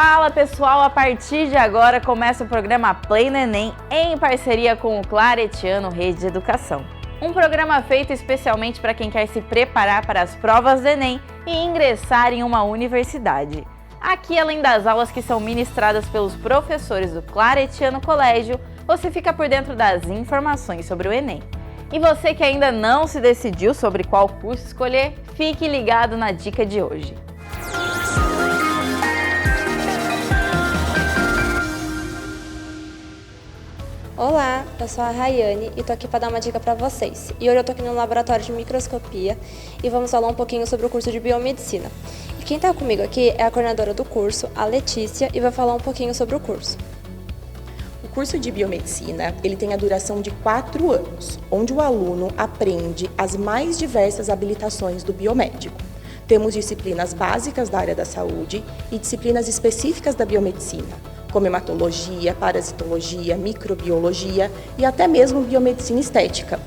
Fala pessoal, a partir de agora começa o programa Play no Enem em parceria com o Claretiano Rede de Educação. Um programa feito especialmente para quem quer se preparar para as provas do Enem e ingressar em uma universidade. Aqui, além das aulas que são ministradas pelos professores do Claretiano Colégio, você fica por dentro das informações sobre o Enem. E você que ainda não se decidiu sobre qual curso escolher, fique ligado na dica de hoje. Olá, eu sou a Rayane e tô aqui para dar uma dica para vocês. E hoje eu tô aqui no laboratório de microscopia e vamos falar um pouquinho sobre o curso de biomedicina. E quem tá comigo aqui é a coordenadora do curso, a Letícia, e vai falar um pouquinho sobre o curso. O curso de biomedicina, ele tem a duração de 4 anos, onde o aluno aprende as mais diversas habilitações do biomédico. Temos disciplinas básicas da área da saúde e disciplinas específicas da biomedicina, como hematologia, parasitologia, microbiologia e até mesmo biomedicina estética.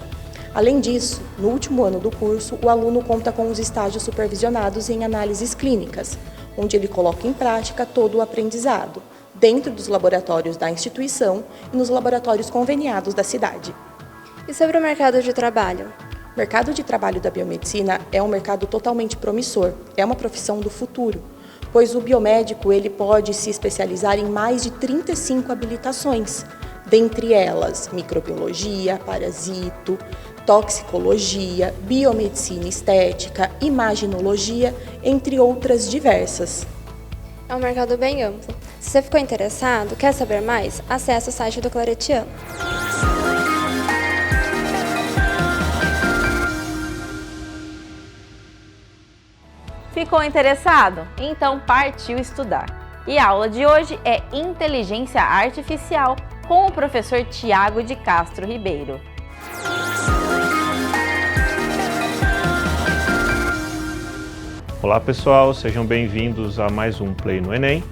Além disso, no último ano do curso, o aluno conta com os estágios supervisionados em análises clínicas, onde ele coloca em prática todo o aprendizado, dentro dos laboratórios da instituição e nos laboratórios conveniados da cidade. E sobre o mercado de trabalho? O mercado de trabalho da biomedicina é um mercado totalmente promissor, é uma profissão do futuro, pois o biomédico ele pode se especializar em mais de 35 habilitações, dentre elas microbiologia, parasito, toxicologia, biomedicina estética, imaginologia, entre outras diversas. É um mercado bem amplo. Se você ficou interessado, quer saber mais? Acesse o site do Claretiano. Ficou interessado? Então partiu estudar! E a aula de hoje é Inteligência Artificial com o professor Tiago de Castro Ribeiro. Olá pessoal, sejam bem-vindos a mais um Play no Enem.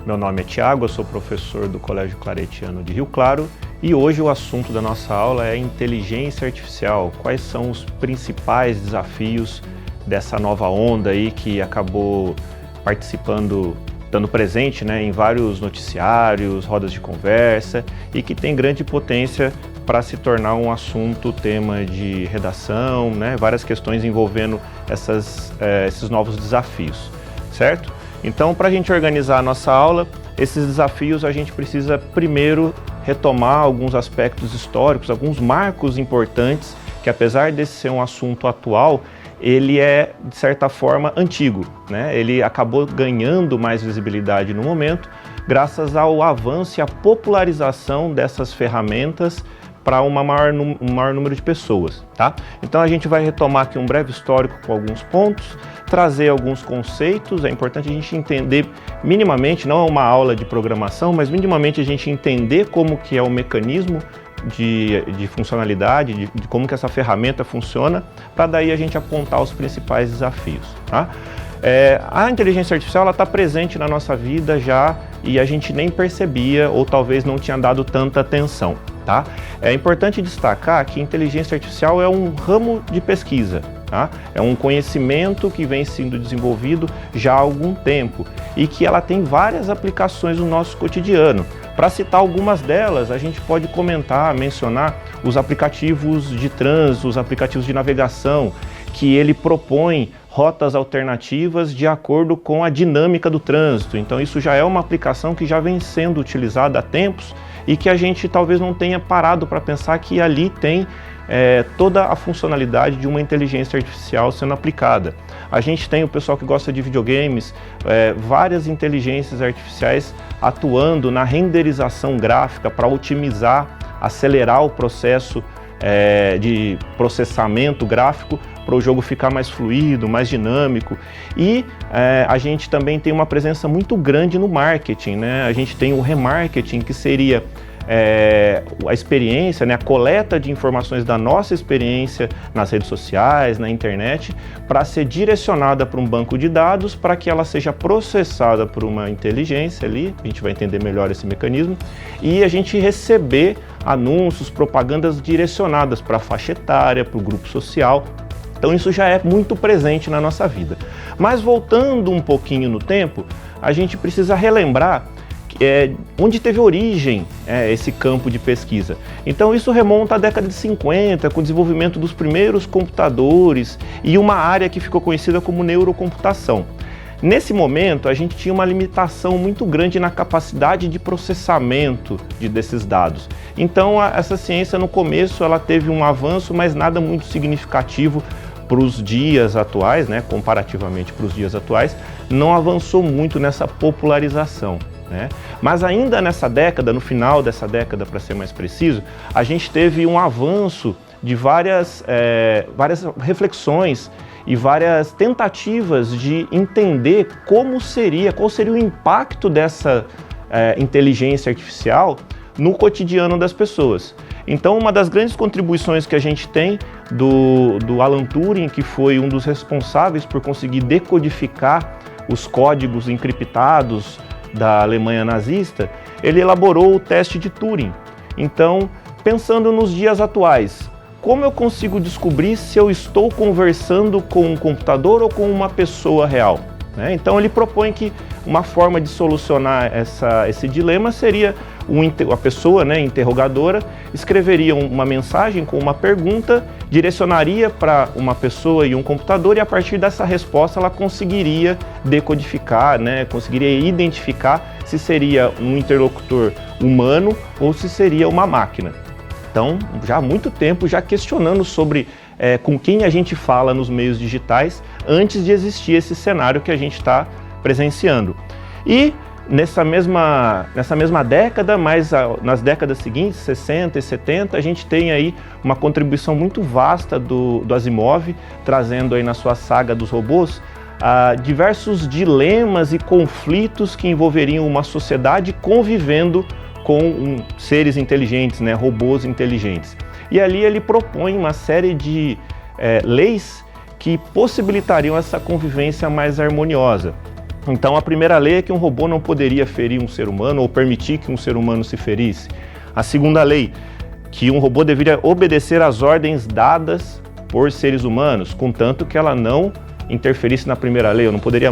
Meu nome é Tiago, eu sou professor do Colégio Claretiano de Rio Claro e hoje o assunto da nossa aula é Inteligência Artificial. Quais são os principais desafios dessa nova onda aí que acabou participando, estando presente, né, em vários noticiários, rodas de conversa e que tem grande potência para se tornar um assunto, tema de redação, né, várias questões envolvendo esses novos desafios, certo? Então, para a gente organizar a nossa aula, esses desafios a gente precisa primeiro retomar alguns aspectos históricos, alguns marcos importantes que, apesar de ser um assunto atual, ele é, de certa forma, antigo, né? Ele acabou ganhando mais visibilidade no momento, graças ao avanço e à popularização dessas ferramentas para um maior número de pessoas, tá? Então a gente vai retomar aqui um breve histórico com alguns pontos, trazer alguns conceitos. É importante a gente entender minimamente, não é uma aula de programação, mas minimamente a gente entender como que é o mecanismo de funcionalidade, de como que essa ferramenta funciona, para daí a gente apontar os principais desafios, tá? A inteligência artificial está presente na nossa vida já e a gente nem percebia ou talvez não tinha dado tanta atenção, tá? É importante destacar que inteligência artificial é um ramo de pesquisa, tá? É um conhecimento que vem sendo desenvolvido já há algum tempo e que ela tem várias aplicações no nosso cotidiano. Para citar algumas delas, a gente pode mencionar os aplicativos de trânsito, os aplicativos de navegação, que ele propõe rotas alternativas de acordo com a dinâmica do trânsito. Então isso já é uma aplicação que já vem sendo utilizada há tempos e que a gente talvez não tenha parado para pensar que ali tem toda a funcionalidade de uma inteligência artificial sendo aplicada. A gente tem o pessoal que gosta de videogames, várias inteligências artificiais atuando na renderização gráfica para otimizar, acelerar o processo de processamento gráfico para o jogo ficar mais fluido, mais dinâmico. E a gente também tem uma presença muito grande no marketing, né? A gente tem o remarketing, que seria a experiência, né, a coleta de informações da nossa experiência nas redes sociais, na internet, para ser direcionada para um banco de dados, para que ela seja processada por uma inteligência ali, a gente vai entender melhor esse mecanismo, e a gente receber anúncios, propagandas direcionadas para a faixa etária, para o grupo social, Então isso já é muito presente na nossa vida. Mas voltando um pouquinho no tempo, a gente precisa relembrar onde teve origem esse campo de pesquisa. Então isso remonta à década de 50, com o desenvolvimento dos primeiros computadores e uma área que ficou conhecida como neurocomputação. Nesse momento, a gente tinha uma limitação muito grande na capacidade de processamento desses dados. Então, essa ciência, no começo, ela teve um avanço, mas nada muito significativo para os dias atuais, né? Comparativamente para os dias atuais, não avançou muito nessa popularização, né? Mas ainda nessa década, no final dessa década, para ser mais preciso, a gente teve um avanço de várias reflexões e várias tentativas de entender qual seria o impacto dessa inteligência artificial no cotidiano das pessoas. Então, uma das grandes contribuições que a gente tem do Alan Turing, que foi um dos responsáveis por conseguir decodificar os códigos encriptados da Alemanha nazista, ele elaborou o teste de Turing. Então, pensando nos dias atuais, como eu consigo descobrir se eu estou conversando com um computador ou com uma pessoa real? Então ele propõe que uma forma de solucionar esse dilema seria a pessoa, interrogadora, escreveria uma mensagem com uma pergunta, direcionaria para uma pessoa e um computador, e a partir dessa resposta ela conseguiria decodificar, conseguiria identificar se seria um interlocutor humano ou se seria uma máquina. Então, já há muito tempo, já questionando sobre com quem a gente fala nos meios digitais antes de existir esse cenário que a gente está presenciando. E nessa mesma década, mas nas décadas seguintes, 60 e 70, a gente tem aí uma contribuição muito vasta do Asimov, trazendo aí na sua saga dos robôs diversos dilemas e conflitos que envolveriam uma sociedade convivendo com seres inteligentes, robôs inteligentes. E ali ele propõe uma série de leis que possibilitariam essa convivência mais harmoniosa. Então a primeira lei é que um robô não poderia ferir um ser humano ou permitir que um ser humano se ferisse. A segunda lei, que um robô deveria obedecer às ordens dadas por seres humanos, contanto que ela não interferisse na primeira lei. Eu não poderia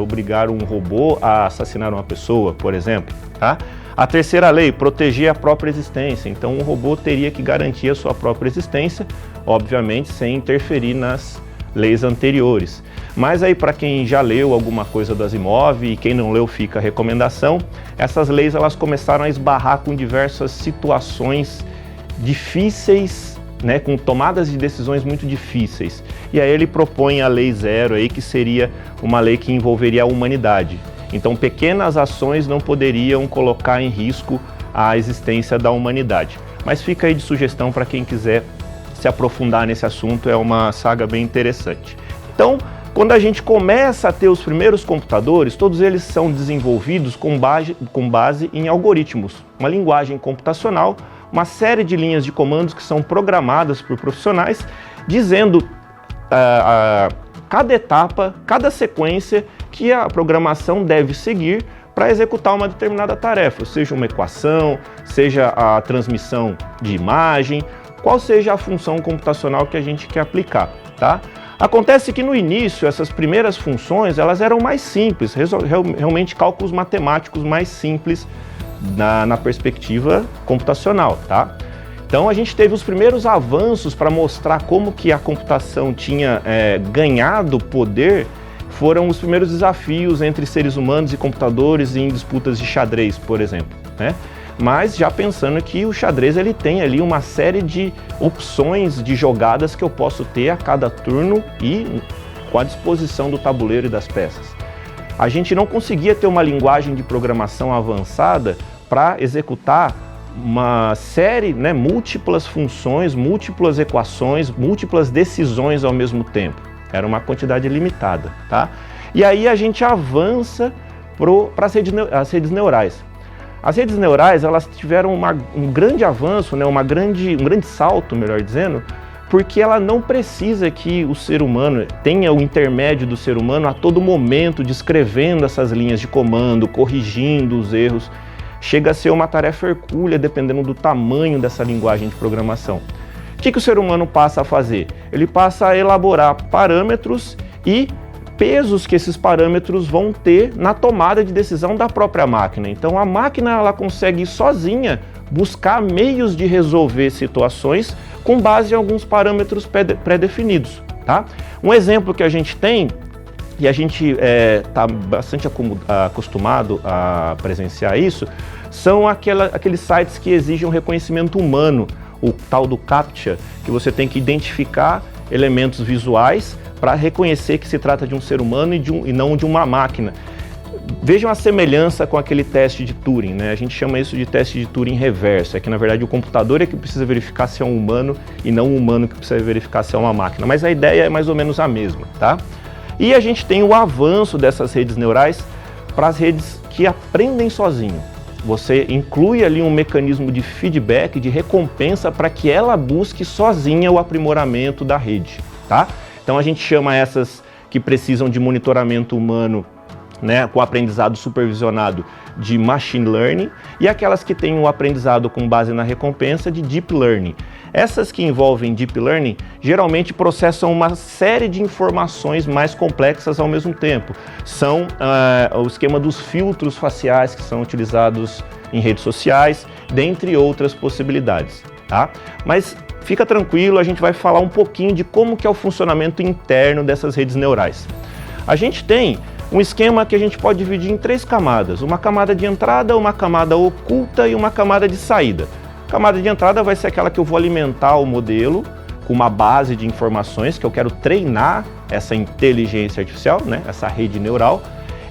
obrigar um robô a assassinar uma pessoa, por exemplo, tá? A terceira lei, proteger a própria existência. Então, um robô teria que garantir a sua própria existência, obviamente sem interferir nas leis anteriores. Mas aí, para quem já leu alguma coisa do Asimov e quem não leu, fica a recomendação, essas leis elas começaram a esbarrar com diversas situações difíceis, com tomadas de decisões muito difíceis. E aí ele propõe a Lei Zero, aí, que seria uma lei que envolveria a humanidade. Então, pequenas ações não poderiam colocar em risco a existência da humanidade. Mas fica aí de sugestão para quem quiser se aprofundar nesse assunto, é uma saga bem interessante. Então, quando a gente começa a ter os primeiros computadores, todos eles são desenvolvidos com base em algoritmos, uma linguagem computacional, uma série de linhas de comandos que são programadas por profissionais, dizendo cada etapa, cada sequência que a programação deve seguir para executar uma determinada tarefa, seja uma equação, seja a transmissão de imagem, qual seja a função computacional que a gente quer aplicar, tá? Acontece que no início essas primeiras funções elas eram mais simples, realmente cálculos matemáticos mais simples na perspectiva computacional, tá? Então a gente teve os primeiros avanços para mostrar como que a computação tinha ganhado poder. Foram os primeiros desafios entre seres humanos e computadores em disputas de xadrez, por exemplo, Mas já pensando que o xadrez ele tem ali uma série de opções de jogadas que eu posso ter a cada turno e com a disposição do tabuleiro e das peças. A gente não conseguia ter uma linguagem de programação avançada para executar uma série, múltiplas funções, múltiplas equações, múltiplas decisões ao mesmo tempo. Era uma quantidade limitada, tá? E aí a gente avança para as redes neurais. As redes neurais, elas tiveram um grande avanço, um grande salto, melhor dizendo, porque ela não precisa que o ser humano tenha o intermédio do ser humano a todo momento descrevendo essas linhas de comando, corrigindo os erros. Chega a ser uma tarefa hercúlea, dependendo do tamanho dessa linguagem de programação. O que o ser humano passa a fazer? Ele passa a elaborar parâmetros e pesos que esses parâmetros vão ter na tomada de decisão da própria máquina. Então a máquina ela consegue sozinha buscar meios de resolver situações com base em alguns parâmetros pré-definidos, tá? Um exemplo que a gente tem, e a gente está bastante acostumado a presenciar isso, são aqueles sites que exigem um reconhecimento humano, o tal do CAPTCHA, que você tem que identificar elementos visuais para reconhecer que se trata de um ser humano e não de uma máquina. Vejam a semelhança com aquele teste de Turing, né? A gente chama isso de teste de Turing reverso, é que na verdade o computador é que precisa verificar se é um humano e não o humano que precisa verificar se é uma máquina, mas a ideia é mais ou menos a mesma, tá? E a gente tem o avanço dessas redes neurais para as redes que aprendem sozinho. Você inclui ali um mecanismo de feedback, de recompensa para que ela busque sozinha o aprimoramento da rede, tá? Então a gente chama essas que precisam de monitoramento humano, né, com aprendizado supervisionado, de machine learning, e aquelas que têm o aprendizado com base na recompensa de deep learning. Essas que envolvem deep learning geralmente processam uma série de informações mais complexas ao mesmo tempo. São o esquema dos filtros faciais que são utilizados em redes sociais, dentre outras possibilidades, tá? Mas fica tranquilo, a gente vai falar um pouquinho de como que é o funcionamento interno dessas redes neurais. A gente tem um esquema que a gente pode dividir em 3 camadas, uma camada de entrada, uma camada oculta e uma camada de saída. A camada de entrada vai ser aquela que eu vou alimentar o modelo com uma base de informações que eu quero treinar essa inteligência artificial, né, essa rede neural.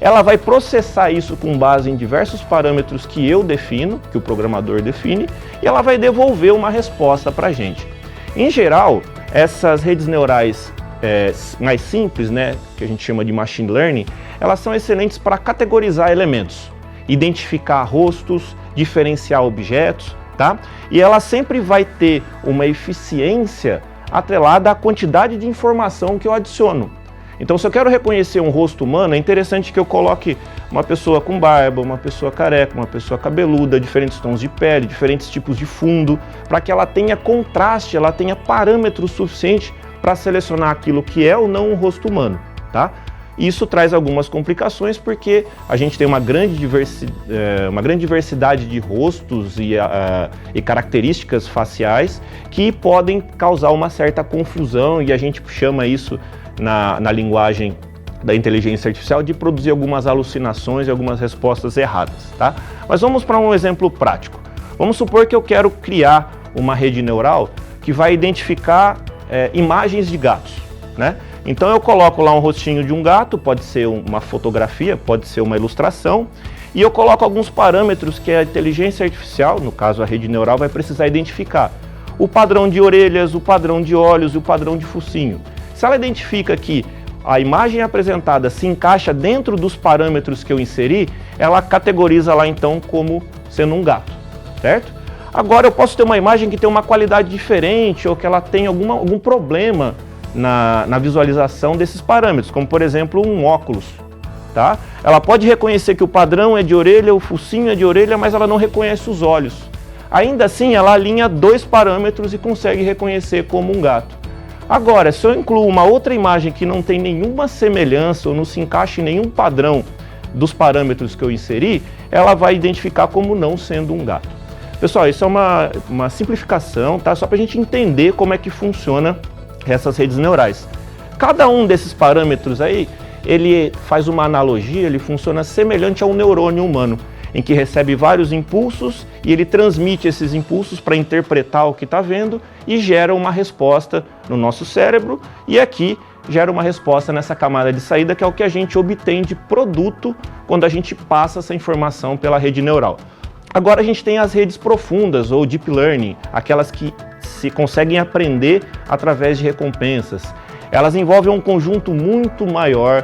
Ela vai processar isso com base em diversos parâmetros que eu defino, que o programador define, e ela vai devolver uma resposta para a gente. Em geral, essas redes neurais mais simples, né, que a gente chama de machine learning, elas são excelentes para categorizar elementos, identificar rostos, diferenciar objetos, tá? E ela sempre vai ter uma eficiência atrelada à quantidade de informação que eu adiciono. Então, se eu quero reconhecer um rosto humano, é interessante que eu coloque uma pessoa com barba, uma pessoa careca, uma pessoa cabeluda, diferentes tons de pele, diferentes tipos de fundo, para que ela tenha contraste, ela tenha parâmetros suficientes para selecionar aquilo que é ou não um rosto humano, tá? Isso traz algumas complicações porque a gente tem uma grande diversidade de rostos e características faciais que podem causar uma certa confusão, e a gente chama isso na linguagem da inteligência artificial de produzir algumas alucinações e algumas respostas erradas, tá? Mas vamos para um exemplo prático. Vamos supor que eu quero criar uma rede neural que vai identificar imagens de gatos, né? Então eu coloco lá um rostinho de um gato, pode ser uma fotografia, pode ser uma ilustração, e eu coloco alguns parâmetros que a inteligência artificial, no caso a rede neural, vai precisar identificar. O padrão de orelhas, o padrão de olhos e o padrão de focinho. Se ela identifica que a imagem apresentada se encaixa dentro dos parâmetros que eu inseri, ela categoriza lá então como sendo um gato, certo? Agora eu posso ter uma imagem que tem uma qualidade diferente ou que ela tem algum problema na visualização desses parâmetros, como por exemplo um óculos, tá? Ela pode reconhecer que o padrão é de orelha, o focinho é de orelha, mas ela não reconhece os olhos. Ainda assim, ela alinha 2 parâmetros e consegue reconhecer como um gato. Agora, se eu incluo uma outra imagem que não tem nenhuma semelhança ou não se encaixa em nenhum padrão dos parâmetros que eu inseri, ela vai identificar como não sendo um gato. Pessoal, isso é uma simplificação, tá? Só para a gente entender como é que funciona essas redes neurais. Cada um desses parâmetros aí, ele faz uma analogia, ele funciona semelhante a um neurônio humano, em que recebe vários impulsos e ele transmite esses impulsos para interpretar o que está vendo e gera uma resposta no nosso cérebro, e aqui gera uma resposta nessa camada de saída, que é o que a gente obtém de produto quando a gente passa essa informação pela rede neural. Agora a gente tem as redes profundas, ou deep learning, aquelas que se conseguem aprender através de recompensas. Elas envolvem um conjunto muito maior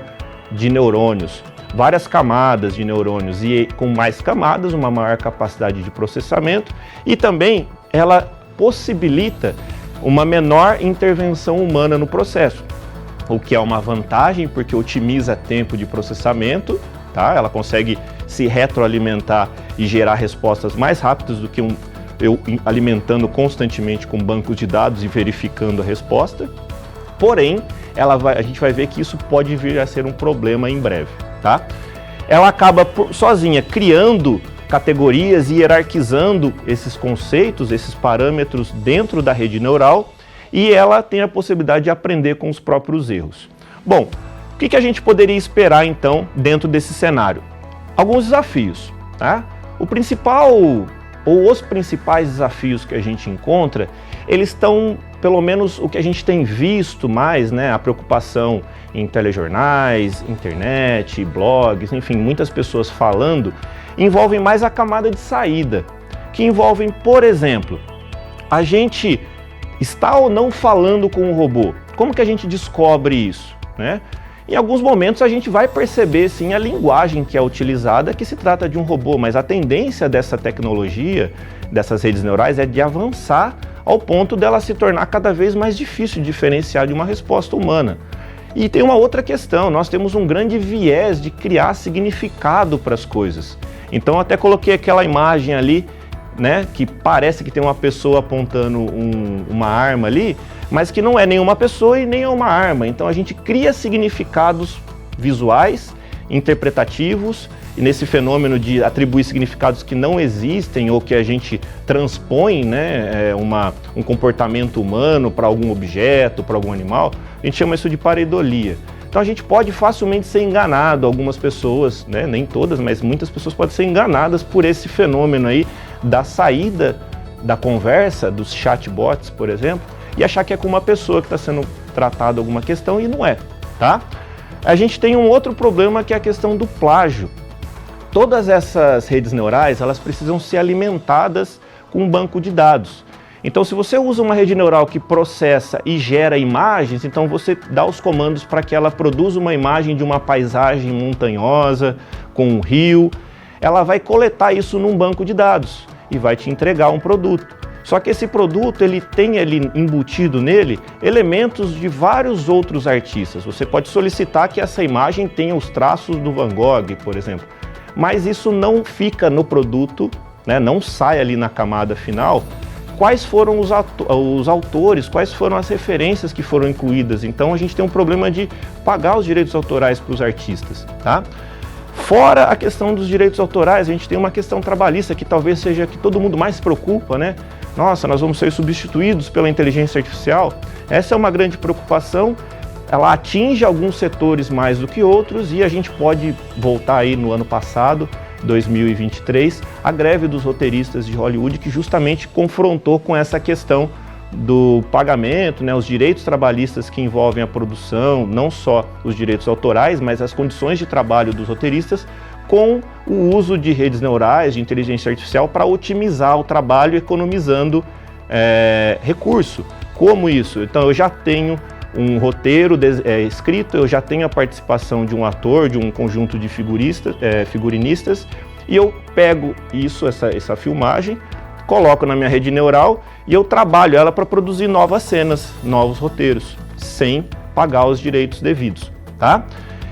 de neurônios, várias camadas de neurônios, e com mais camadas, uma maior capacidade de processamento, e também ela possibilita uma menor intervenção humana no processo, o que é uma vantagem porque otimiza tempo de processamento, tá? Ela consegue se retroalimentar e gerar respostas mais rápidas do que eu alimentando constantemente com bancos de dados e verificando a resposta. Porém, a gente vai ver que isso pode vir a ser um problema em breve, tá? Ela acaba sozinha criando categorias e hierarquizando esses conceitos, esses parâmetros dentro da rede neural, e ela tem a possibilidade de aprender com os próprios erros. Bom, o que a gente poderia esperar então dentro desse cenário? Alguns desafios, tá? O principal, ou os principais desafios que a gente encontra, eles estão, pelo menos o que a gente tem visto mais, né, a preocupação em telejornais, internet, blogs, enfim, muitas pessoas falando, envolvem mais a camada de saída, que envolvem, por exemplo, a gente está ou não falando com o robô. Como que a gente descobre isso, né? Em alguns momentos a gente vai perceber sim a linguagem que é utilizada, que se trata de um robô, mas a tendência dessa tecnologia, dessas redes neurais, é de avançar ao ponto dela se tornar cada vez mais difícil de diferenciar de uma resposta humana. E tem uma outra questão, nós temos um grande viés de criar significado para as coisas. Então até coloquei aquela imagem ali, né, que parece que tem uma pessoa apontando uma arma ali, mas que não é nenhuma pessoa e nem é uma arma. Então a gente cria significados visuais, interpretativos, e nesse fenômeno de atribuir significados que não existem ou que a gente transpõe, né, um comportamento humano para algum objeto, para algum animal, a gente chama isso de pareidolia. Então a gente pode facilmente ser enganado, algumas pessoas, né, nem todas, mas muitas pessoas podem ser enganadas por esse fenômeno aí da saída da conversa, dos chatbots, por exemplo, e achar que é com uma pessoa que está sendo tratada alguma questão e não é, tá? A gente tem um outro problema que é a questão do plágio. Todas essas redes neurais, elas precisam ser alimentadas com um banco de dados. Então, se você usa uma rede neural que processa e gera imagens, então você dá os comandos para que ela produza uma imagem de uma paisagem montanhosa, com um rio, ela vai coletar isso num banco de dados e vai te entregar um produto. Só que esse produto, ele tem ali embutido nele elementos de vários outros artistas. Você pode solicitar que essa imagem tenha os traços do Van Gogh, por exemplo. Mas isso não fica no produto, né, não sai ali na camada final. Quais foram os autores, quais foram as referências que foram incluídas. Então a gente tem um problema de pagar os direitos autorais para os artistas, tá? Fora a questão dos direitos autorais, a gente tem uma questão trabalhista que talvez seja a que todo mundo mais se preocupa, né? Nossa, nós vamos ser substituídos pela inteligência artificial. Essa é uma grande preocupação, ela atinge alguns setores mais do que outros e a gente pode voltar aí no ano passado, 2023, a greve dos roteiristas de Hollywood, que justamente confrontou com essa questão do pagamento, né, os direitos trabalhistas que envolvem a produção, não só os direitos autorais, mas as condições de trabalho dos roteiristas, com o uso de redes neurais, de inteligência artificial, para otimizar o trabalho, economizando recurso. Como isso? Então eu já tenho um roteiro escrito, eu já tenho a participação de um ator, de um conjunto de figurinistas, e eu pego essa filmagem, coloco na minha rede neural e eu trabalho ela para produzir novas cenas, novos roteiros, sem pagar os direitos devidos, tá?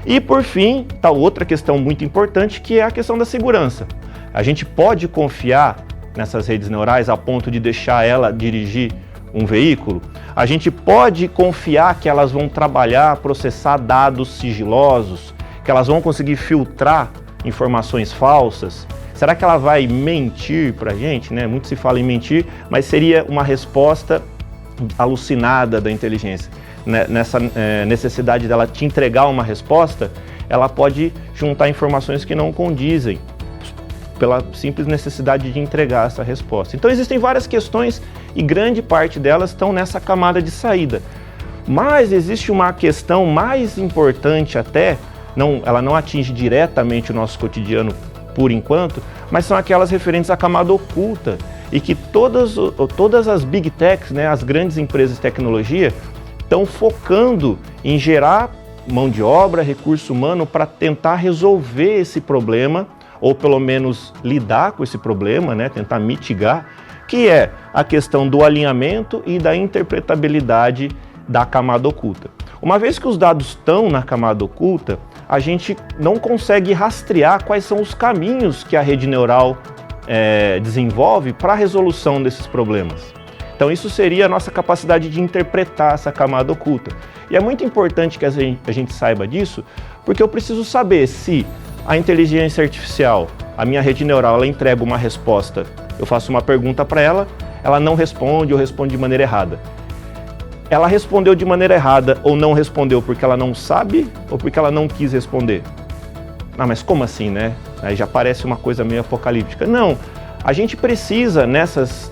E por fim, tá outra questão muito importante, que é a questão da segurança. A gente pode confiar nessas redes neurais a ponto de deixar ela dirigir um veículo? A gente pode confiar que elas vão trabalhar, processar dados sigilosos, que elas vão conseguir filtrar informações falsas? Será que ela vai mentir para a gente, né? Muito se fala em mentir, mas seria uma resposta alucinada da inteligência. Nessa necessidade dela te entregar uma resposta, ela pode juntar informações que não condizem, pela simples necessidade de entregar essa resposta. Então existem várias questões e grande parte delas estão nessa camada de saída. Mas existe uma questão mais importante até, ela não atinge diretamente o nosso cotidiano por enquanto, mas são aquelas referentes à camada oculta e que todas as big techs, né, as grandes empresas de tecnologia, estão focando em gerar mão de obra, recurso humano para tentar resolver esse problema, ou pelo menos lidar com esse problema, né, tentar mitigar, que é a questão do alinhamento e da interpretabilidade da camada oculta. Uma vez que os dados estão na camada oculta, a gente não consegue rastrear quais são os caminhos que a rede neural desenvolve para a resolução desses problemas. Então isso seria a nossa capacidade de interpretar essa camada oculta. E é muito importante que a gente saiba disso, porque eu preciso saber se a inteligência artificial, a minha rede neural, ela entrega uma resposta, eu faço uma pergunta para ela, ela não responde ou responde de maneira errada. Ela respondeu de maneira errada ou não respondeu porque ela não sabe ou porque ela não quis responder? Ah, mas como assim, né? Aí já parece uma coisa meio apocalíptica. Não, a gente precisa, nessas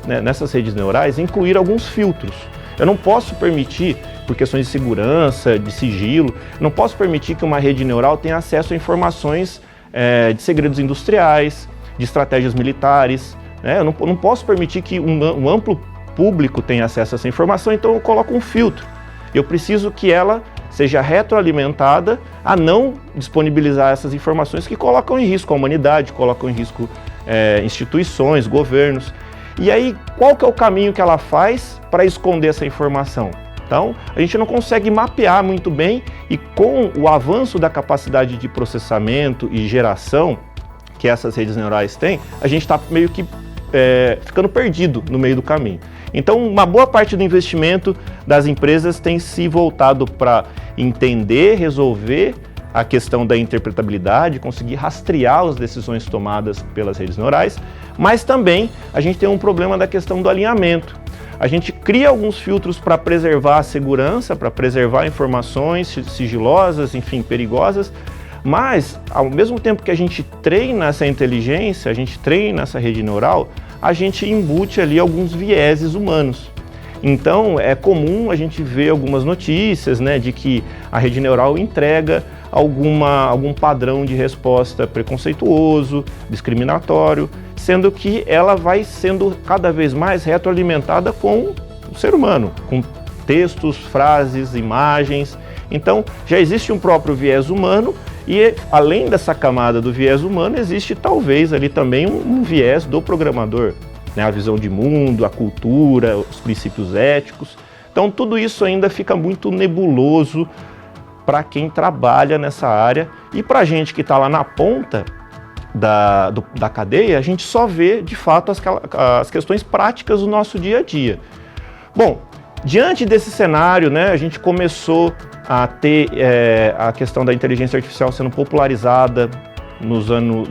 redes neurais, incluir alguns filtros. Eu não posso permitir, por questões de segurança, de sigilo, não posso permitir que uma rede neural tenha acesso a informações de segredos industriais, de estratégias militares, né? Eu não posso permitir que um amplo público tenha acesso a essa informação, então eu coloco um filtro. Eu preciso que ela seja retroalimentada a não disponibilizar essas informações que colocam em risco a humanidade, colocam em risco instituições, governos. E aí, qual que é o caminho que ela faz para esconder essa informação? Então, a gente não consegue mapear muito bem e com o avanço da capacidade de processamento e geração que essas redes neurais têm, a gente está meio que ficando perdido no meio do caminho. Então, uma boa parte do investimento das empresas tem se voltado para entender, resolver a questão da interpretabilidade, conseguir rastrear as decisões tomadas pelas redes neurais, mas também a gente tem um problema da questão do alinhamento. A gente cria alguns filtros para preservar a segurança, para preservar informações sigilosas, enfim, perigosas, mas ao mesmo tempo que a gente treina essa inteligência, a gente treina essa rede neural, a gente embute ali alguns vieses humanos. Então é comum a gente ver algumas notícias, né, de que a rede neural entrega algum padrão de resposta preconceituoso, discriminatório, sendo que ela vai sendo cada vez mais retroalimentada com o ser humano, com textos, frases, imagens. Então já existe um próprio viés humano e além dessa camada do viés humano existe talvez ali também um viés do programador, né? A visão de mundo, a cultura, os princípios éticos. Então tudo isso ainda fica muito nebuloso para quem trabalha nessa área e para a gente que está lá na ponta da cadeia, a gente só vê de fato as questões práticas do nosso dia a dia. Bom, diante desse cenário, né, a gente começou a ter a questão da inteligência artificial sendo popularizada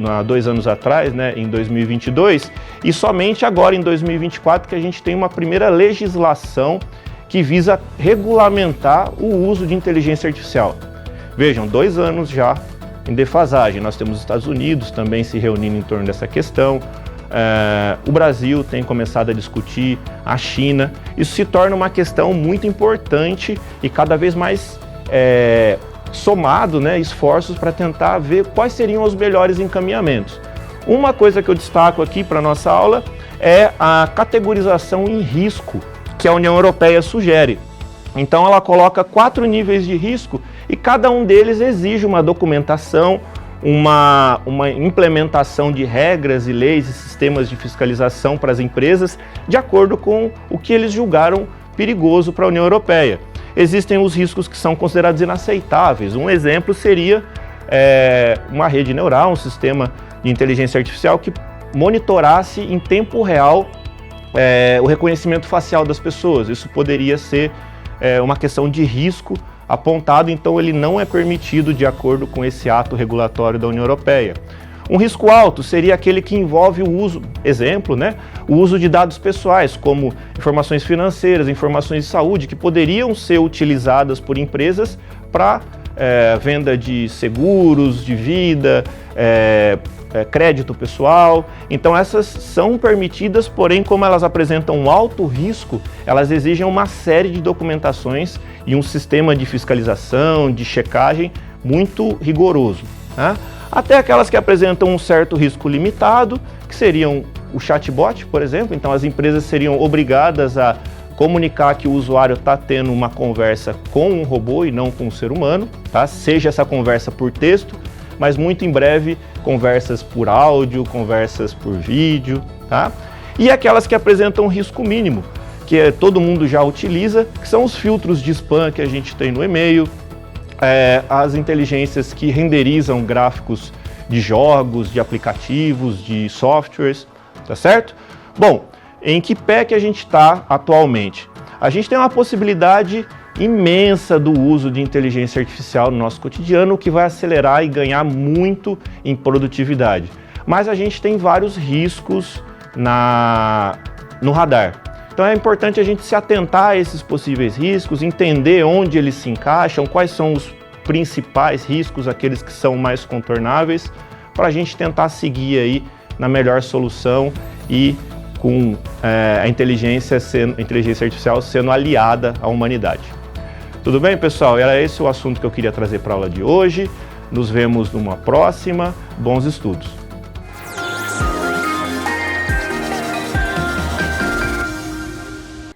há 2 anos atrás, né, em 2022, e somente agora em 2024 que a gente tem uma primeira legislação que visa regulamentar o uso de inteligência artificial. Vejam, 2 anos já em defasagem. Nós temos os Estados Unidos também se reunindo em torno dessa questão. O Brasil tem começado a discutir, a China. Isso se torna uma questão muito importante e cada vez mais somado, né, esforços para tentar ver quais seriam os melhores encaminhamentos. Uma coisa que eu destaco aqui para a nossa aula é a categorização em risco que a União Europeia sugere. Então ela coloca 4 níveis de risco e cada um deles exige uma documentação, uma implementação de regras e leis e sistemas de fiscalização para as empresas de acordo com o que eles julgaram perigoso para a União Europeia. Existem os riscos que são considerados inaceitáveis. Um exemplo seria uma rede neural, um sistema de inteligência artificial que monitorasse em tempo real o reconhecimento facial das pessoas. Isso poderia ser uma questão de risco apontado, então ele não é permitido de acordo com esse ato regulatório da União Europeia. Um risco alto seria aquele que envolve o uso, exemplo, né, o uso de dados pessoais, como informações financeiras, informações de saúde, que poderiam ser utilizadas por empresas para venda de seguros, de vida, crédito pessoal. Então essas são permitidas, porém como elas apresentam um alto risco, elas exigem uma série de documentações e um sistema de fiscalização, de checagem muito rigoroso, né? Até aquelas que apresentam um certo risco limitado, que seriam o chatbot, por exemplo. Então as empresas seriam obrigadas a comunicar que o usuário está tendo uma conversa com um robô e não com um ser humano, tá? Seja essa conversa por texto, mas muito em breve conversas por áudio, conversas por vídeo, tá? E aquelas que apresentam um risco mínimo, que todo mundo já utiliza, que são os filtros de spam que a gente tem no e-mail, as inteligências que renderizam gráficos de jogos, de aplicativos, de softwares, tá certo? Bom, em que pé que a gente está atualmente? A gente tem uma possibilidade imensa do uso de inteligência artificial no nosso cotidiano, o que vai acelerar e ganhar muito em produtividade. Mas a gente tem vários riscos no radar. Então é importante a gente se atentar a esses possíveis riscos, entender onde eles se encaixam, quais são os principais riscos, aqueles que são mais contornáveis, para a gente tentar seguir aí na melhor solução e com a inteligência artificial sendo aliada à humanidade. Tudo bem, pessoal? Era esse o assunto que eu queria trazer para a aula de hoje. Nos vemos numa próxima. Bons estudos!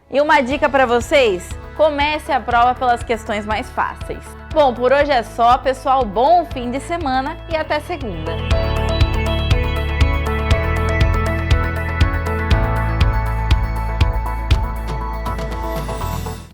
E uma dica para vocês? Comece a prova pelas questões mais fáceis. Bom, por hoje é só, pessoal. Bom fim de semana e até segunda!